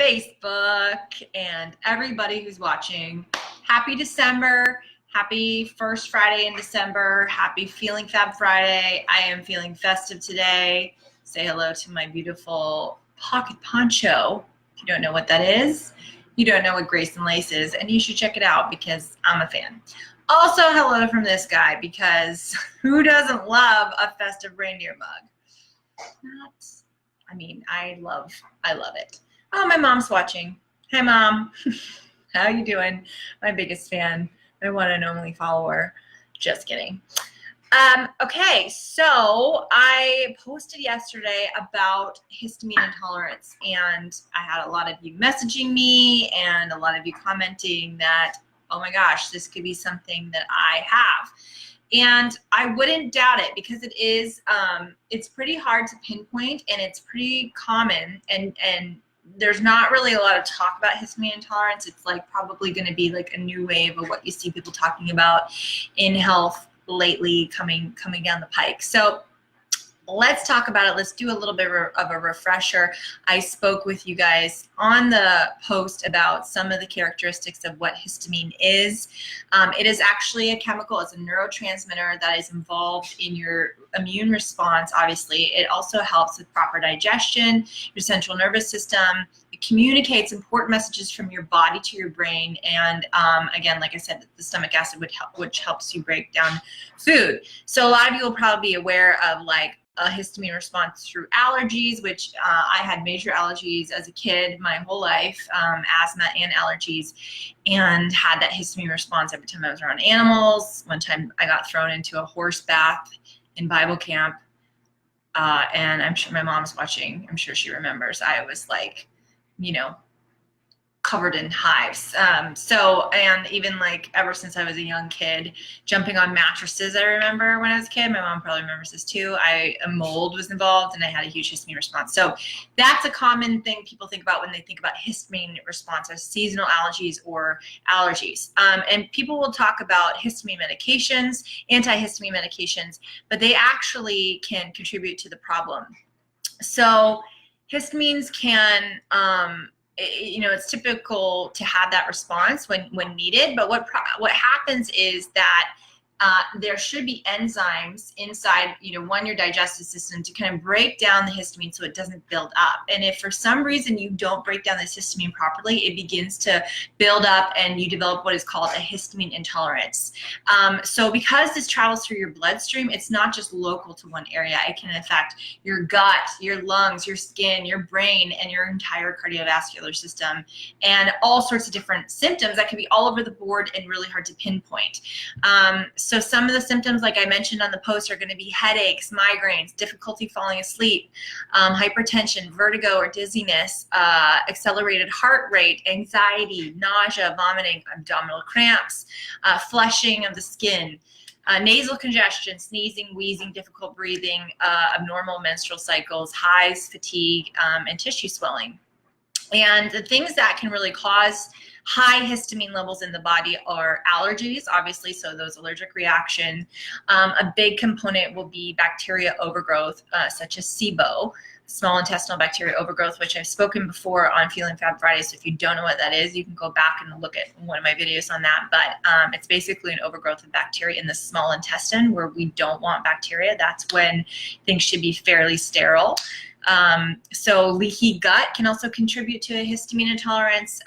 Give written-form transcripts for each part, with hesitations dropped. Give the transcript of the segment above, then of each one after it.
Facebook and everybody who's watching. Happy December. Happy first Friday in December. Happy Feeling Fab Friday. I am feeling festive today. Say hello to my beautiful pocket poncho. If you don't know what that is, you don't know what Grace and Lace is, and you should check it out because I'm a fan. Also, hello from this guy, because who doesn't love a festive reindeer mug? I love it. Oh, my mom's watching. Hi, Mom. How you doing? My biggest fan, my one and only follower. Just kidding. Okay, so I posted yesterday about histamine intolerance, and I had a lot of you messaging me and a lot of you commenting that, oh my gosh, this could be something that I have. And I wouldn't doubt it, because it is, it's pretty hard to pinpoint, and it's pretty common, and there's not really a lot of talk about histamine intolerance. It's like probably going to be like a new wave of what you see people talking about in health lately coming down the pike. So let's talk about it. Let's do a little bit of a refresher. I spoke with you guys on the post about some of the characteristics of what histamine is. It is actually a chemical. It's a neurotransmitter that is involved in your immune response, obviously. It also helps with proper digestion, your central nervous system. It communicates important messages from your body to your brain. And again, like I said, the stomach acid which helps you break down food. So a lot of you will probably be aware of like a histamine response through allergies, which I had major allergies as a kid my whole life, asthma and allergies, and had that histamine response every time I was around animals. One time I got thrown into a horse bath in Bible camp, and I'm sure my mom's watching. I'm sure she remembers. I was like, covered in hives. And even like ever since I was a young kid, jumping on mattresses, I remember when I was a kid, my mom probably remembers this too, a mold was involved and I had a huge histamine response. So that's a common thing people think about when they think about histamine response as seasonal allergies or allergies. And people will talk about histamine medications, antihistamine medications, but they actually can contribute to the problem. So histamines can, it's typical to have that response when needed, but what happens is that there should be enzymes inside, your digestive system to kind of break down the histamine so it doesn't build up. And if for some reason you don't break down the histamine properly, it begins to build up and you develop what is called a histamine intolerance. So because this travels through your bloodstream, it's not just local to one area. It can affect your gut, your lungs, your skin, your brain, and your entire cardiovascular system, and all sorts of different symptoms that can be all over the board and really hard to pinpoint. So some of the symptoms, like I mentioned on the post, are going to be headaches, migraines, difficulty falling asleep, hypertension, vertigo or dizziness, accelerated heart rate, anxiety, nausea, vomiting, abdominal cramps, flushing of the skin, nasal congestion, sneezing, wheezing, difficult breathing, abnormal menstrual cycles, hives, fatigue, and tissue swelling. And the things that can really cause high histamine levels in the body are allergies, obviously, so those allergic reactions. A big component will be bacteria overgrowth, such as SIBO, small intestinal bacteria overgrowth, which I've spoken before on Feeling Fab Friday. So if you don't know what that is, you can go back and look at one of my videos on that. But it's basically an overgrowth of bacteria in the small intestine where we don't want bacteria. That's when things should be fairly sterile. So leaky gut can also contribute to a histamine intolerance,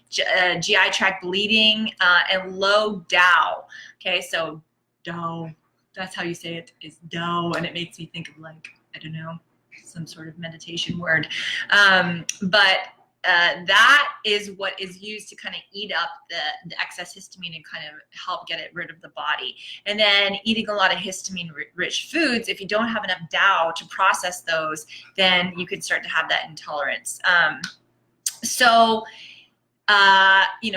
GI tract bleeding, and low DAO. Okay, so DAO, that's how you say it, is DAO, and it makes me think of like, I don't know, some sort of meditation word. But that is what is used to kind of eat up the excess histamine and kind of help get it rid of the body. And then eating a lot of histamine-rich foods, if you don't have enough DAO to process those, then you could start to have that intolerance.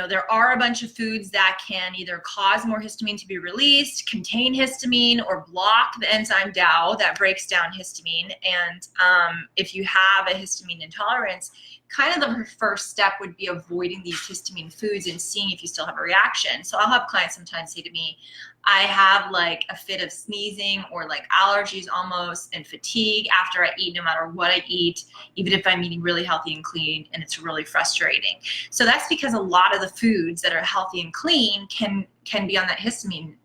There are a bunch of foods that can either cause more histamine to be released, contain histamine, or block the enzyme DAO that breaks down histamine. And if you have a histamine intolerance, kind of the first step would be avoiding these histamine foods and seeing if you still have a reaction. So I'll have clients sometimes say to me, I have like a fit of sneezing or like allergies almost and fatigue after I eat, no matter what I eat, even if I'm eating really healthy and clean, and it's really frustrating. So that's because a lot of the foods that are healthy and clean can be on that histamine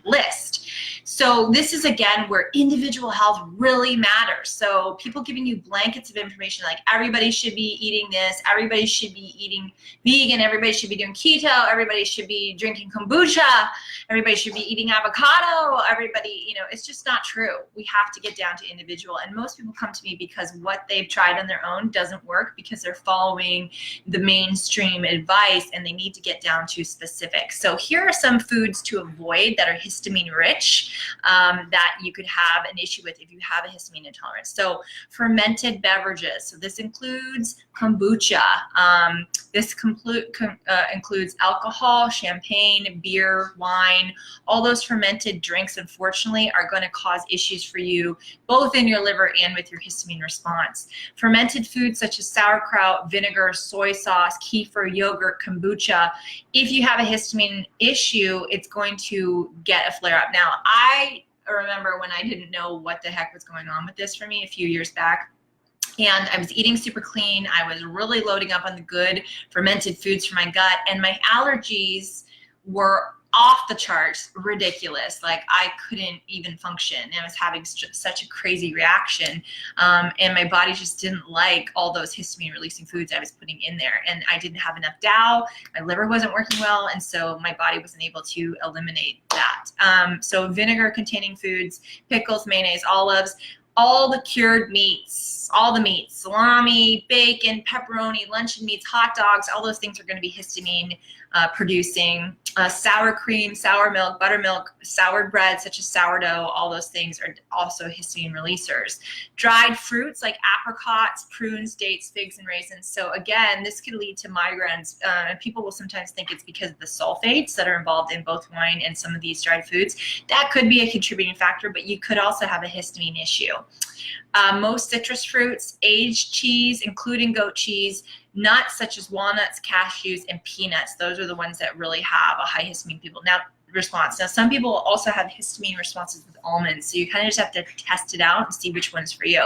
list. So this is, again, where individual health really matters. So people giving you blankets of information like everybody should be eating this, everybody should be eating vegan, everybody should be doing keto, everybody should be drinking kombucha, everybody should be eating avocado, everybody, you know, it's just not true. We have to get down to individual. And most people come to me because what they've tried on their own doesn't work, because they're following the mainstream advice and they need to get down to specifics. So here are some foods to avoid that are histamine rich, that you could have an issue with if you have a histamine intolerance. So fermented beverages. So this includes kombucha. This includes alcohol, champagne, beer, wine. All those fermented drinks, unfortunately, are going to cause issues for you, both in your liver and with your histamine response. Fermented foods such as sauerkraut, vinegar, soy sauce, kefir, yogurt, kombucha. If you have a histamine issue, it's going to get a flare-up. Now, I remember when I didn't know what the heck was going on with this for me a few years back. And I was eating super clean. I was really loading up on the good fermented foods for my gut. And my allergies were off the charts, ridiculous. Like I couldn't even function. I was having such a crazy reaction. And my body just didn't like all those histamine releasing foods I was putting in there. And I didn't have enough DAO. My liver wasn't working well. And so my body wasn't able to eliminate that. So vinegar containing foods, pickles, mayonnaise, olives, all the cured meats, all the meats, salami, bacon, pepperoni, luncheon meats, hot dogs, all those things are going to be histamine producing. Sour cream, sour milk, buttermilk, soured bread such as sourdough, all those things are also histamine releasers. Dried fruits like apricots, prunes, dates, figs, and raisins. So again, this could lead to migraines. People will sometimes think it's because of the sulfates that are involved in both wine and some of these dried foods. That could be a contributing factor, but you could also have a histamine issue. Most citrus fruits, aged cheese, including goat cheese, nuts such as walnuts, cashews, and peanuts. Those are the ones that really have a high histamine response. Now, some people also have histamine responses with almonds, so you kind of just have to test it out and see which one's for you.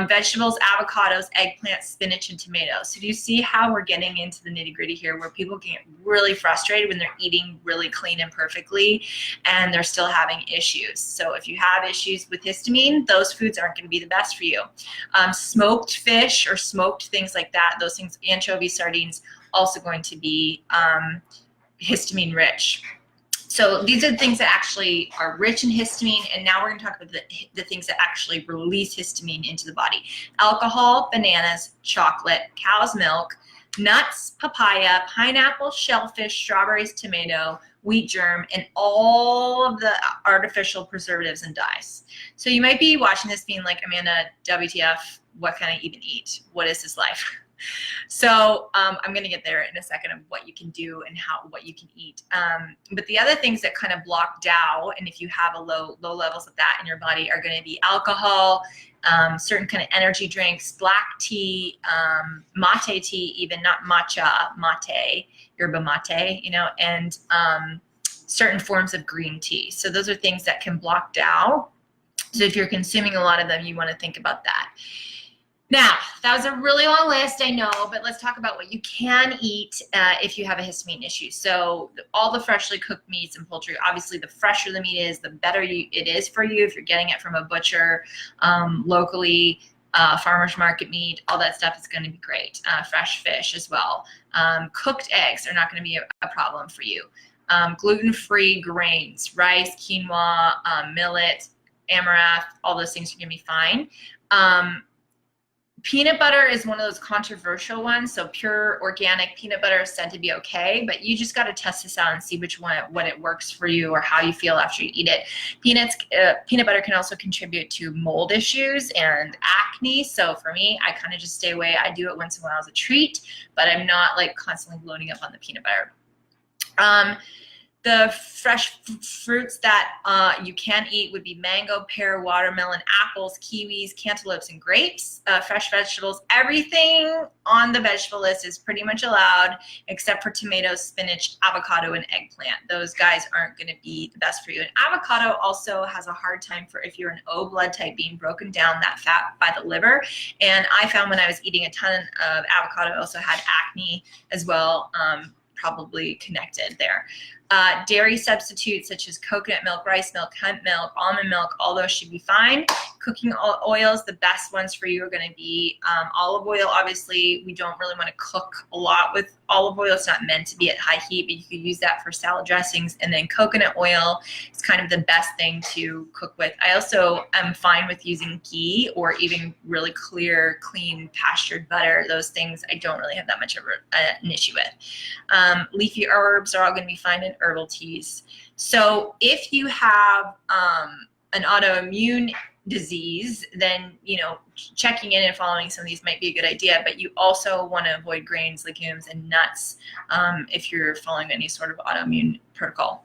Vegetables, avocados, eggplants, spinach, and tomatoes. So do you see how we're getting into the nitty-gritty here, where people get really frustrated when they're eating really clean and perfectly and they're still having issues? So if you have issues with histamine, those foods aren't going to be the best for you. Smoked fish or smoked things like that, those things, anchovies, sardines, also going to be histamine rich. So these are the things that actually are rich in histamine, and now we're going to talk about the things that actually release histamine into the body. Alcohol, bananas, chocolate, cow's milk, nuts, papaya, pineapple, shellfish, strawberries, tomato, wheat germ, and all of the artificial preservatives and dyes. So you might be watching this being like, Amanda, WTF, what can I even eat? What is this life? So I'm going to get there in a second of what you can do and what you can eat. But the other things that kind of block DAO, and if you have a low levels of that in your body, are going to be alcohol, certain kind of energy drinks, black tea, mate tea, even not matcha, mate, yerba mate, you know, and certain forms of green tea. So those are things that can block DAO. So if you're consuming a lot of them, you want to think about that. Now, that was a really long list, I know, but let's talk about what you can eat if you have a histamine issue. So all the freshly cooked meats and poultry, obviously the fresher the meat is, the better it is for you. If you're getting it from a butcher, locally, farmer's market meat, all that stuff is going to be great. Fresh fish as well. Cooked eggs are not going to be a problem for you. Gluten-free grains, rice, quinoa, millet, amaranth, all those things are going to be fine. Peanut butter is one of those controversial ones. So pure organic peanut butter is said to be okay, but you just got to test this out and see what it works for you or how you feel after you eat it. Peanut butter can also contribute to mold issues and acne. So for me, I kind of just stay away. I do it once in a while as a treat, but I'm not like constantly loading up on the peanut butter. The fresh fruits that you can eat would be mango, pear, watermelon, apples, kiwis, cantaloupes, and grapes. Fresh vegetables, everything on the vegetable list is pretty much allowed except for tomatoes, spinach, avocado, and eggplant. Those guys aren't going to be the best for you. And avocado also has a hard time for if you're an O blood type being broken down that fat by the liver. And I found when I was eating a ton of avocado, I also had acne as well, probably connected there. Dairy substitutes such as coconut milk, rice milk, hemp milk, almond milk, all those should be fine. Cooking oils, the best ones for you are going to be olive oil. Obviously, we don't really want to cook a lot with olive oil. It's not meant to be at high heat, but you could use that for salad dressings. And then coconut oil is kind of the best thing to cook with. I also am fine with using ghee or even really clear, clean, pastured butter. Those things I don't really have that much of an issue with. Leafy herbs are all going to be fine in herbal teas. So if you have an autoimmune disease, then checking in and following some of these might be a good idea, but you also want to avoid grains, legumes, and nuts if you're following any sort of autoimmune protocol.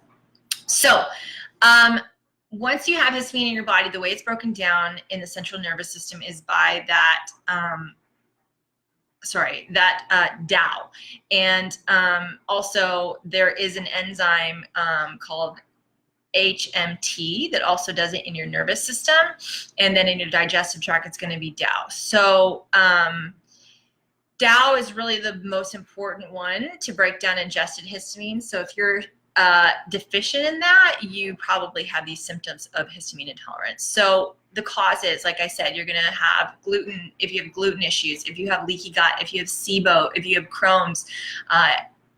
So once you have histamine in your body, the way it's broken down in the central nervous system is by that DAO. And also there is an enzyme called HMT that also does it in your nervous system. And then in your digestive tract, it's going to be DAO. So DAO is really the most important one to break down ingested histamine. So if you're deficient in that, you probably have these symptoms of histamine intolerance. So the causes, like I said, you're going to have gluten, if you have gluten issues, if you have leaky gut, if you have SIBO, if you have Crohn's,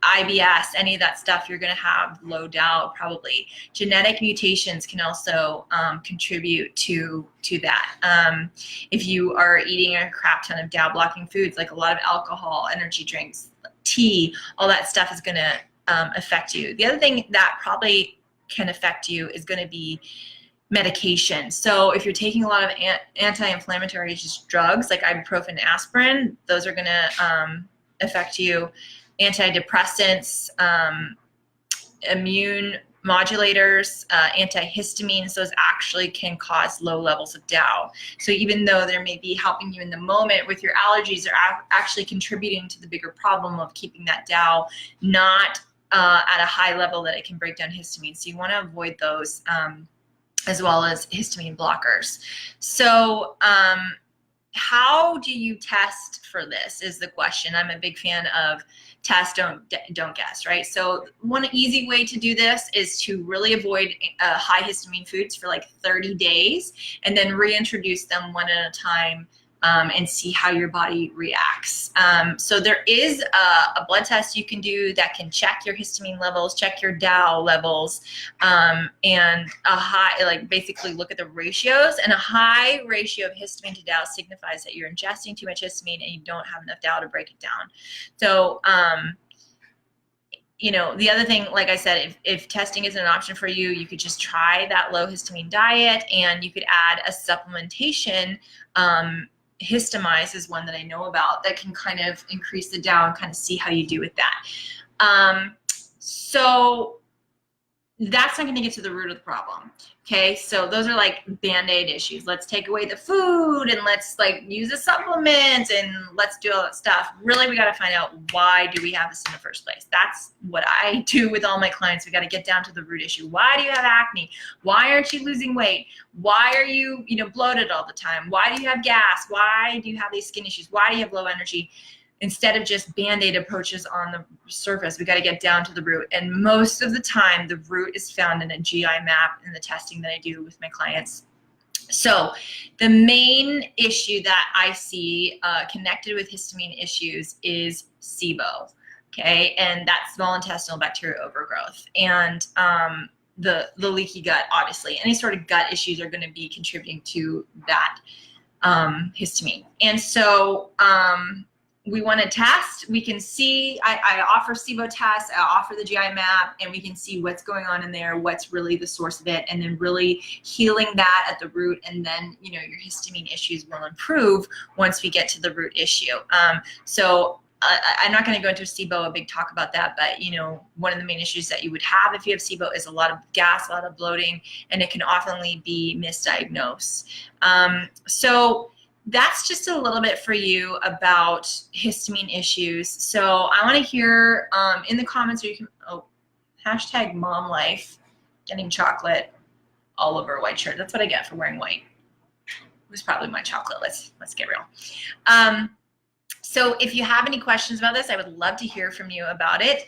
IBS, any of that stuff, you're going to have low DAO probably. Genetic mutations can also contribute to that. If you are eating a crap ton of DAO blocking foods, like a lot of alcohol, energy drinks, tea, all that stuff is going to affect you. The other thing that probably can affect you is going to be medication. So if you're taking a lot of anti-inflammatory drugs like ibuprofen, aspirin, those are going to affect you. Antidepressants, immune modulators, antihistamines, those actually can cause low levels of DAO. So even though they may be helping you in the moment with your allergies, they're actually contributing to the bigger problem of keeping that DAO not at a high level that it can break down histamine. So you want to avoid those as well as histamine blockers. So how do you test for this is the question. I'm a big fan of test, don't guess, right? So one easy way to do this is to really avoid high histamine foods for like 30 days and then reintroduce them one at a time and see how your body reacts. So there is a blood test you can do that can check your histamine levels, check your DAO levels, and a high, like basically look at the ratios, and a high ratio of histamine to DAO signifies that you're ingesting too much histamine and you don't have enough DAO to break it down. So, the other thing, like I said, if testing isn't an option for you, you could just try that low histamine diet, and you could add a supplementation. Histamize is one that I know about that can kind of increase the DAO and kind of see how you do with that. So that's not going to get to the root of the problem. Okay, so those are like band-aid issues. Let's take away the food and let's like use a supplement and let's do all that stuff. Really, we got to find out, why do we have this in the first place? That's what I do with all my clients. We got to get down to the root issue. Why do you have acne? Why aren't you losing weight? Why are you, bloated all the time? Why do you have gas? Why do you have these skin issues? Why do you have low energy? Instead of just band-aid approaches on the surface, we got to get down to the root. And most of the time, the root is found in a GI map in the testing that I do with my clients. So the main issue that I see connected with histamine issues is SIBO, okay? And that's small intestinal bacterial overgrowth. And the leaky gut, obviously. Any sort of gut issues are going to be contributing to that histamine. And so we want to test. We can see, I offer SIBO tests, I offer the GI map, and we can see what's going on in there, what's really the source of it, and then really healing that at the root, and then your histamine issues will improve once we get to the root issue. So I'm not going to go into SIBO, a big talk about that, but you know, one of the main issues that you would have if you have SIBO is a lot of gas, a lot of bloating, and it can often be misdiagnosed. So that's just a little bit for you about histamine issues. So I want to hear in the comments, or you can, hashtag mom life, getting chocolate all over a white shirt. That's what I get for wearing white. It was probably my chocolate. Let's get real. So if you have any questions about this, I would love to hear from you about it.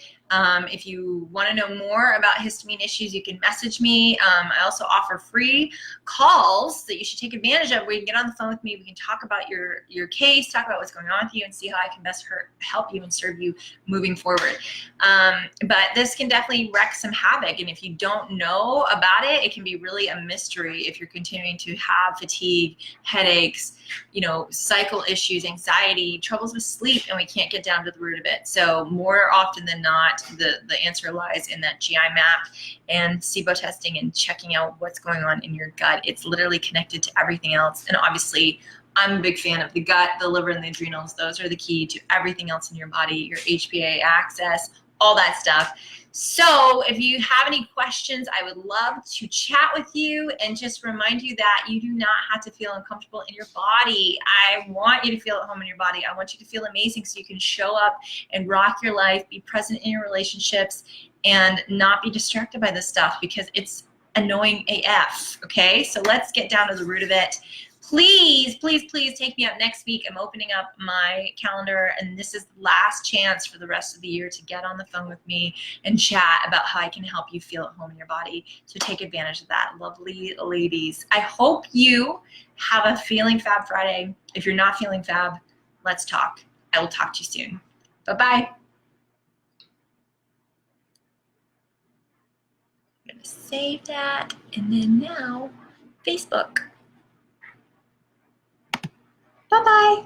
If you want to know more about histamine issues, you can message me. I also offer free calls that you should take advantage of, where you can get on the phone with me. We can talk about your case, talk about what's going on with you, and see how I can best help you and serve you moving forward. But this can definitely wreak some havoc, and if you don't know about it, it can be really a mystery if you're continuing to have fatigue, headaches, you know, cycle issues, anxiety, troubles with sleep, and we can't get down to the root of it. So more often than not, the answer lies in that GI map and SIBO testing and checking out what's going on in your gut. It's literally connected to everything else. And obviously, I'm a big fan of the gut, the liver, and the adrenals. Those are the key to everything else in your body, your HPA access, all that stuff. So if you have any questions, I would love to chat with you and just remind you that you do not have to feel uncomfortable in your body. I want you to feel at home in your body. I want you to feel amazing so you can show up and rock your life, be present in your relationships, and not be distracted by this stuff, because it's annoying AF, okay? So let's get down to the root of it. Please, please, please take me up next week. I'm opening up my calendar, and this is the last chance for the rest of the year to get on the phone with me and chat about how I can help you feel at home in your body. So take advantage of that, lovely ladies. I hope you have a Feeling Fab Friday. If you're not feeling fab, let's talk. I will talk to you soon. Bye-bye. I'm going to save that, and then now, Facebook. Bye-bye.